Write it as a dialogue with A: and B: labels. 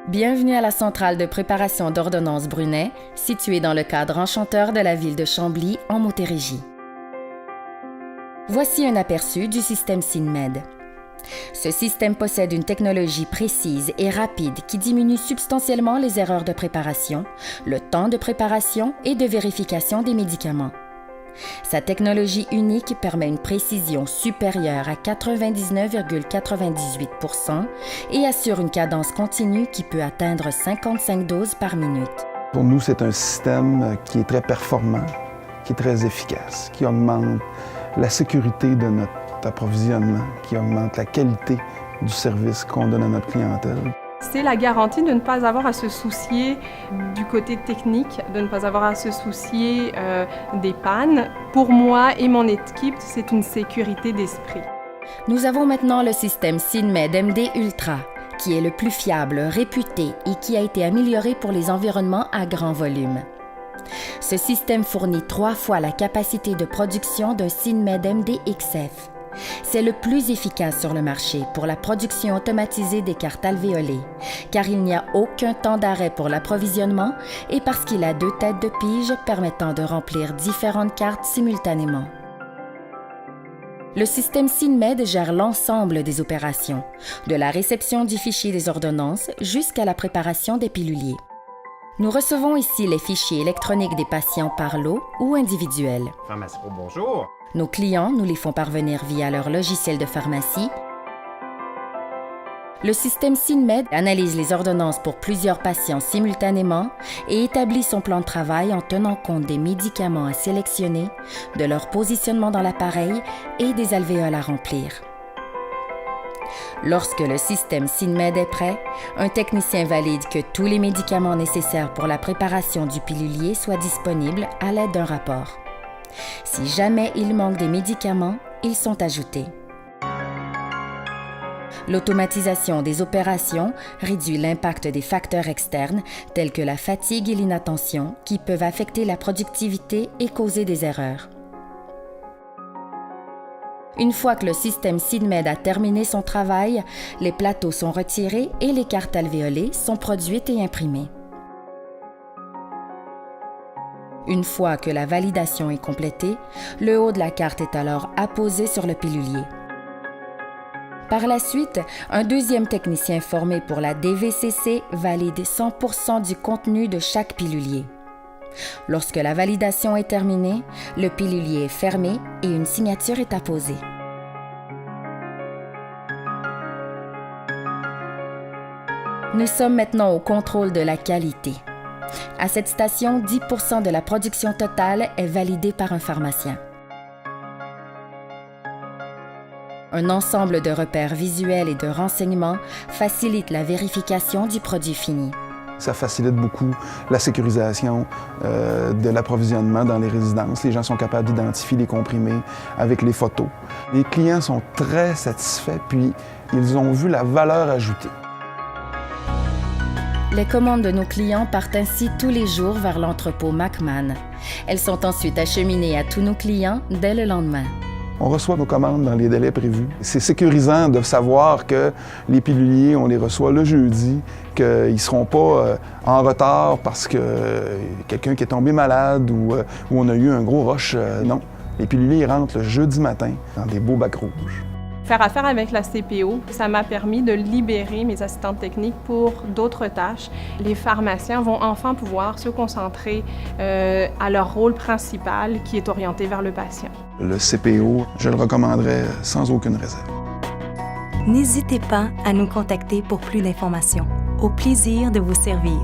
A: Bienvenue à la centrale de préparation d'ordonnances Brunet, située dans le cadre enchanteur de la ville de Chambly, en Montérégie. Voici un aperçu du système SynMed. Ce système possède une technologie précise et rapide qui diminue substantiellement les erreurs de préparation, le temps de préparation et de vérification des médicaments. Sa technologie unique permet une précision supérieure à 99,98% et assure une cadence continue qui peut atteindre 55 doses par minute.
B: Pour nous, c'est un système qui est très performant, qui est très efficace, qui augmente la sécurité de notre approvisionnement, qui augmente la qualité du service qu'on donne à notre clientèle.
C: C'est la garantie de ne pas avoir à se soucier du côté technique, de ne pas avoir à se soucier des pannes. Pour moi et mon équipe, c'est une sécurité d'esprit.
A: Nous avons maintenant le système SynMed MD Ultra, qui est le plus fiable, réputé et qui a été amélioré pour les environnements à grand volume. Ce système fournit 3 fois la capacité de production d'un SynMed MD XF. C'est le plus efficace sur le marché pour la production automatisée des cartes alvéolées, car il n'y a aucun temps d'arrêt pour l'approvisionnement et parce qu'il a 2 têtes de pige permettant de remplir différentes cartes simultanément. Le système SynMed gère l'ensemble des opérations, de la réception du fichier des ordonnances jusqu'à la préparation des piluliers. Nous recevons ici les fichiers électroniques des patients par lot ou individuels.
D: Pharmacie Pro, bonjour.
A: Nos clients nous les font parvenir via leur logiciel de pharmacie. Le système SynMed analyse les ordonnances pour plusieurs patients simultanément et établit son plan de travail en tenant compte des médicaments à sélectionner, de leur positionnement dans l'appareil et des alvéoles à remplir. Lorsque le système SynMed est prêt, un technicien valide que tous les médicaments nécessaires pour la préparation du pilulier soient disponibles à l'aide d'un rapport. Si jamais il manque des médicaments, ils sont ajoutés. L'automatisation des opérations réduit l'impact des facteurs externes tels que la fatigue et l'inattention qui peuvent affecter la productivité et causer des erreurs. Une fois que le système SynMed a terminé son travail, les plateaux sont retirés et les cartes alvéolées sont produites et imprimées. Une fois que la validation est complétée, le haut de la carte est alors apposé sur le pilulier. Par la suite, un deuxième technicien formé pour la DVCC valide 100% du contenu de chaque pilulier. Lorsque la validation est terminée, le pilulier est fermé et une signature est apposée. Nous sommes maintenant au contrôle de la qualité. À cette station, 10% de la production totale est validée par un pharmacien. Un ensemble de repères visuels et de renseignements facilite la vérification du produit fini.
B: Ça facilite beaucoup la sécurisation de l'approvisionnement dans les résidences. Les gens sont capables d'identifier les comprimés avec les photos. Les clients sont très satisfaits, puis ils ont vu la valeur ajoutée.
A: Les commandes de nos clients partent ainsi tous les jours vers l'entrepôt McMahon. Elles sont ensuite acheminées à tous nos clients dès le lendemain.
B: On reçoit nos commandes dans les délais prévus. C'est sécurisant de savoir que les piluliers, on les reçoit le jeudi, qu'ils ne seront pas en retard parce que quelqu'un qui est tombé malade ou on a eu un gros rush. Non, les piluliers rentrent le jeudi matin dans des beaux bacs rouges.
C: Faire affaire avec la CPO, ça m'a permis de libérer mes assistantes techniques pour d'autres tâches. Les pharmaciens vont enfin pouvoir se concentrer à leur rôle principal qui est orienté vers le patient.
B: Le CPO, je le recommanderais sans aucune réserve.
E: N'hésitez pas à nous contacter pour plus d'informations. Au plaisir de vous servir.